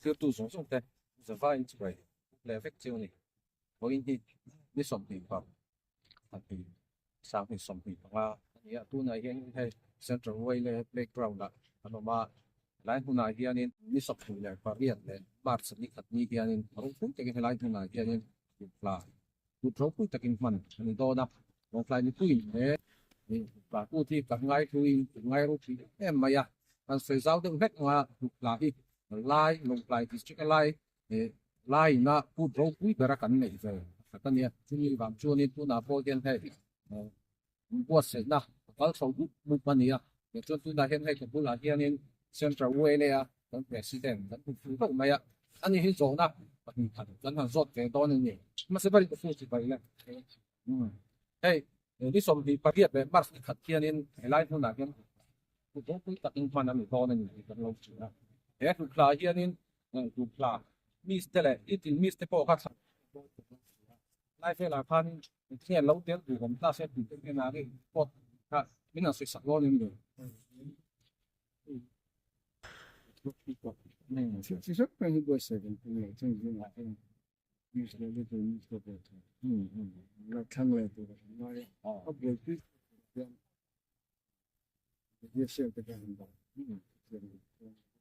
คือตู้สงส่งแต่จะว่าอินไปแล้วเฟกเจียวนี่เพราะอินที่นี่สมปีครับทันทีสามปีสมปีเพราะว่าอันนี้ตู้ไหนเห็นให้เซ็นทรัลเวย์เลยเพลย์กราวด์ละอันนั้นมาหลายผู้นายเฮียนี่นี่สมปีเลยพอเรียนเลยบาร์สนิขัดนี่เฮียนี่เราพูดแต่กันหลายผู้นายเฮียนี่อยู่ปลาพูดเราพูดแต่กันมันอันนี้โดนนับลงปลายนี่พูดเนี่ยนี่ปลาพูดที่กับไงคุยไงรู้ที่เอ็มมาอ่ะอันเสียเจ้าต้องเฮ็ดว่าปลาที่ไล่ลงปลายที่ชิคไล่ไล่นะพูดเราคุยแบบกันนี่เลยแต่ตอนนี้ที่มีบางช่วงนี้ตัวน่าพอเห็นให้ปวดเสียนะเขาสองมุกมันนี่อ่ะเดี๋ยวตัวน่าเห็นให้กับผู้หลายเฮียนี่เซ็นทรัลเวย์เลยอ่ะตั้งแต่สิเดนตั้งแต่ฟูก็ไม่อ่ะอันนี้ที่สองนะมันขัดกันทางสดแต่ตอนนี้มันจะไปกับฟูสิไปเลยเฮ้ยที่สมที่ประเทศแบบบ้านขัดเฮียนี่ไล่ผู้หลายเฮียพูดเราคุยตัดอินฟันอันนี้ตอนนี้กันเราสินะเฮ้ยผู้หลายเฮียนี่ผู้หลายมีสเตลอีติมีสเตปโอคัสไล่เฟลาพันที่เราเดียวดูผมตาเสพติดเป็นอะไรพอครับไม่น่าศึกษาโลนึงเลย其实关于过事情，正经话，有时候那种说不通，那看来多了，那不会这样，也是这个很大，这个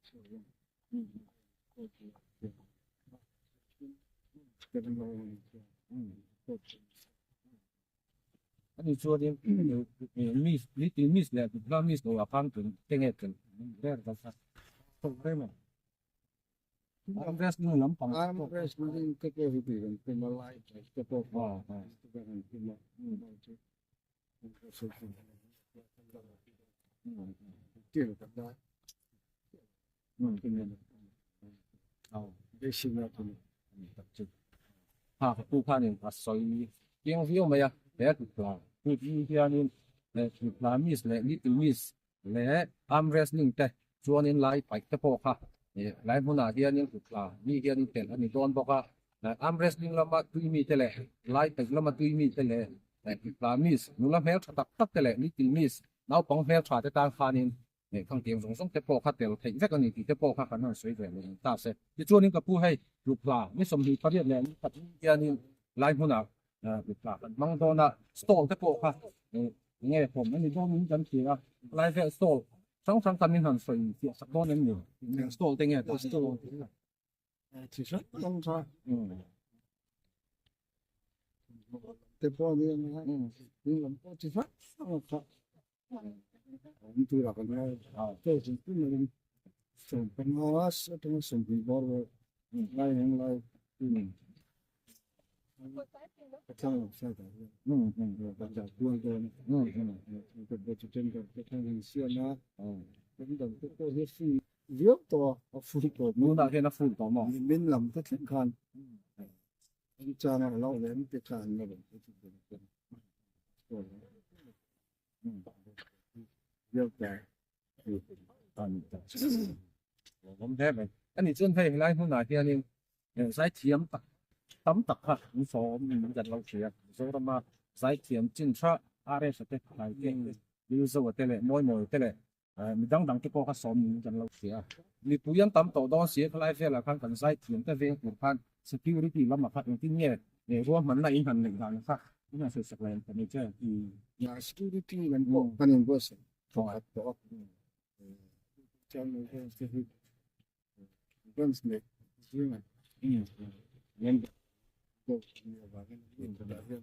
是用，这个อันนี้ชัวร์ที่มีลิติมิสเลยเรามิสตัวพังถึงเต็งเอ็ดถึงเรื่องภาษาถูกได้ไหมอันเรสนี่ลำพัง Armrest mungkin kekehidupan pemalai, kepopo, kebangan pemah, tiêu kata, desina tu, ผู้พันเนี่ยภาษาเกี่ยงวิวไหมอ่ะแต่ถูกปลาผู้ที่เฮียนี่ถูกปลามิสและลิติมิสและอัมเรสนี่แต่ชัวร์นี่ไล่ไปแต่พอค่ะเนี่ยไล่ผู้นาเฮียนี่ถูกปลามีเฮียนี่แต่อันนี้โดนบอกว่าอัมเรสนี่ละมาตุยมีแต่แหละไล่ไปละมาตุยมีแต่แหละแต่ถูกปลามิสนู่นละแมวตักแต่แหละลิติมิสเอาปองแมวฉาจะตามคานี่เนี่ยข้างเตียงสงแต่พอค่ะแต่เราถึงสักอันนี้แต่พอค่ะกันนั่นสวยเลยตาเสที่ชัวร์นี่ก็ผู้ให้ลูกปลาไม่สมเหตุประเดียดเลยปัจจุบันนี้ไล่ผู้นาลูกปลาบางตัวน่ะสโตลแต่พอค่ะเนี่ยผมอันนี้โดนมีกันทีละไล่แค่สโตลทั้งกันนี่หันสวยเสียสักโดนนึงอยู่สโตลแต่เนี่ยตัวสโตล其实东川，这方面呢，你们不知道，我们对那个呢，就是不能生病啊，是这个生病包了，来人来，这样下来，大家多多，这个就真的这看线啊，等等这些事。เยอะตัวฟูที่เกิด นู้นได้แค่นักฝุ่นต่อหมอ มินลำตะเข็นคันจานาเราเลยมันเป็นคันเลยเยอะแต่ตอนผมแทบเลยอันนี้เจ้าให้ไล่ผู้นาเฮียนี่สายเทียมตักตั้มตักค่ะมันสอมันจะเราเสียโซดมาสายเทียมจินชะอะไรสักอย่างหลายเก่งยูโซเตเลมอยเตเลมีดังที่พอเขาสอนมันจะเราเสียมีผู้ยังตั้มต่อดอเสียเขาไล่เสียละครั้งกันสายเทียมแต่เวงผูกพัน security แล้วมาพัดอย่างที่เนี่ยรวมมันในอีกหันหนึ่งทางนะครับนี่น่าสนใจเลยแต่ไม่ใช่ยา security มันพวกพันธุ์ก็สิ่งตัวตัวจำเลยก็คือเรื่องสิ่งเรื่องเงินก็มีอะไรกันเรื่องอะไรเรื่อง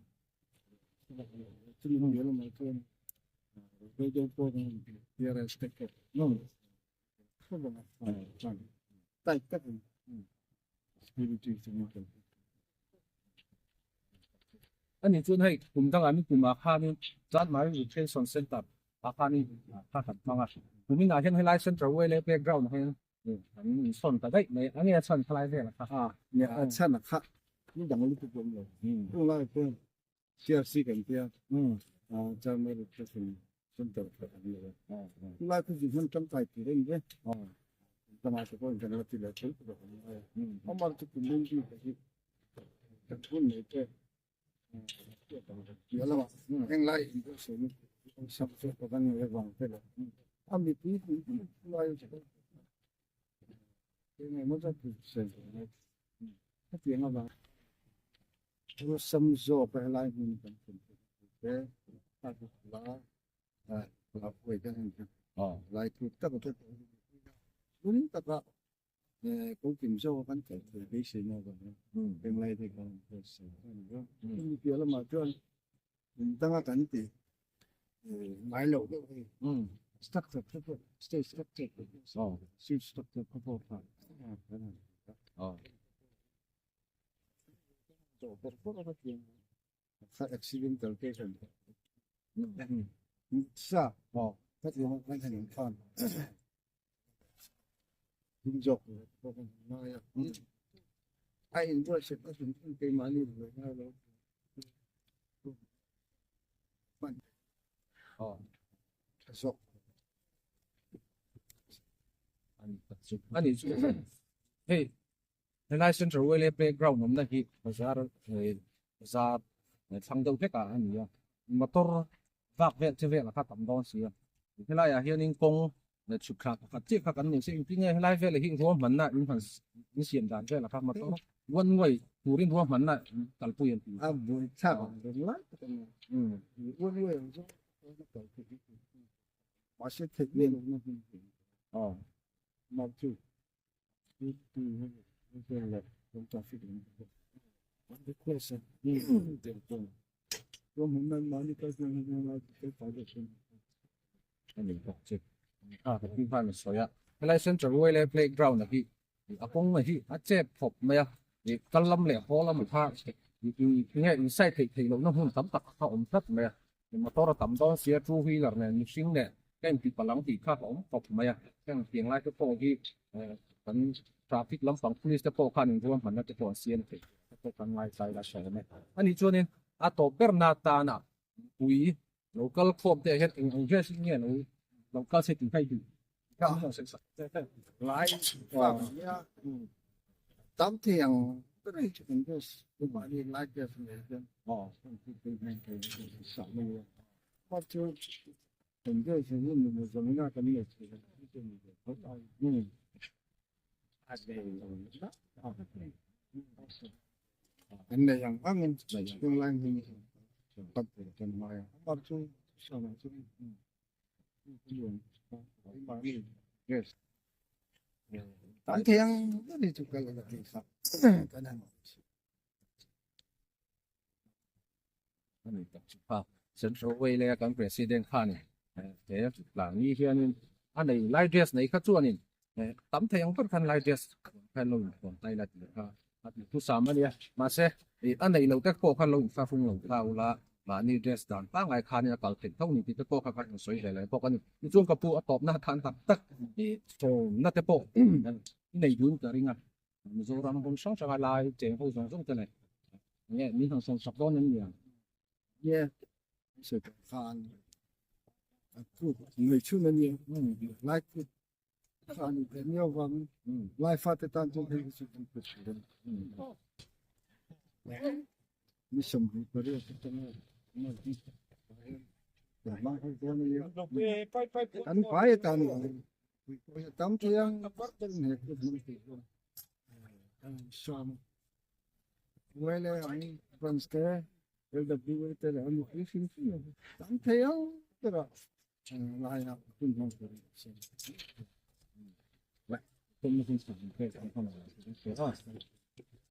ที่มันเยอะมากเกินโดยเฉพาะเรื่องสเต็กนู่นก็แบบนั้นใต้ก็เป็น security สิ่งนี้อันนี้จุดให้กลุ่มทั้งอันนี้กลุ่มอาคารนี้จัดมาอยู่เช่นส่วนเซ็นตับอาคารนี้ถ้าขัดฟังอ่ะผมมีหน้าที่ให้ไล่เซ็นทรัลเวย์เลยเพลย์กราวน์ให้อันนี้ส่วนแต่ได้ในอันนี้ส่วนคลายได้ละครับเนี่ยฉันนะครับนี่ดังลูกผมเลยพวกเราเพื่อนเชื่อสิกันเพื่อนจะไม่รู้จะเป็นส่วนตัวแบบนี้เลยไล่คือสิ่งที่จำใจที่เรื่องนี้ตมาจะพูดกันแล้วที่เหลือใช้แบบนี้เพราะมันจะเป็นเรื่องที่จะพูดในเรื่องเยอะแล้วแห่งไล่อีกส่วนสับสนกันอยู่ระหว่างเพื่อนมีปีไล่จะ cái này nó rất là sền cái tiếng là vào nó xâm dọ cái lại mình cần cái ta cũng là quay cái này lại thì tất cả các đúng tất cả cũng kiểm soát vấn đề về cái sự nào rồi bên này thì còn sự nữa như kia là mà cho mình tăng cái thì máy lẩu cái structure cái stay structure shift structure cái bộ phận cái này rồi cái chuyện phải accidental cái sao cái chuyện cái thành phần hình dọc nói ai enjoy sẽ có những cái mà như vậy đó bạn dọc 아니 hey Lai Central Way playground nằm đây thì ra thằng đầu tất cả anh nhỉ motor vác về chơi về là phát tầm đó xí thế lại hiện in công là chụp khác phát chiếc khác anh những cái nghe lai về là hiện thua mình là in phần in xiên đàn về là phát motor quân người thủ riêng thua mình là tal puyen buồn sao đúng lắm quân người họ sẽ thực hiện mà chú là chúng ta phải định cái question tiền công rồi mình nói đi cái chuyện là cái phải được anh nhìn không chứ cái phim phim mình soi Lai Central Way playground là khi cũng mà khi chế phục mày thì cái lâm lẻ khó lắm một pha thì nghe sai thì nó không tắm tắc họ ổn tất mày mà to tắm đó xia chu huy là này sinh nè cái em thì phải lắng thì khác ổn phục mày cái tiếng lai cái phố thì vẫn traffic lắm bằng police cái phố khăn thìมันจะตัวเสียนthì cái phần ngoài sai là sai này anh ấy cho nên tổ Bernata na quý local form thì hiện anh chơi sinh nhật local sẽ tìm hay đi lại vào tắm thiền cái này chỉ cần cái mà đi lại cái này cái sợ mình bắt chứ mình cái sự như mình dùng cái cái này thì mình không ai anh này yang angin yang lain ini tempat dan maya bắt chứ sao mà chứ yes tắm thiền cái này chụp cái là cái sao cái này anh ấy tập Central Way là cái president khan này thế là như hiện anh ấy light dress này khác chuan này tắm thấy ông vẫn khăn light dress khăn lông còn tay là tu sắm anh mà sẽ anh ấy lâu tất cả khăn lông pha phun lông thao là new dress dan ba ngày khăn này còn tỉnh thông thì tất cả khăn soi lại pok anh ni chuan ka pu atop na than tak tak ni to na te po nei dun ta ringa Mizoram bon sang sang lai cheng ho song song te này nghe mình thằng song sọc đó nên nhiều yeah sự khan người chú nên nhiều lại khan cái nhiều vắng lại phát cái tan trong cái sự tình của mình sống với cái cái nó đi là mang cái cái này anh phải tan tắm thiêng bắt chân này cái mình thì xong quay lại anh Franske LW tên là một cái phim tắm thiêng tức là lại làคุณkhông phải vậy tôi không phải cái không phải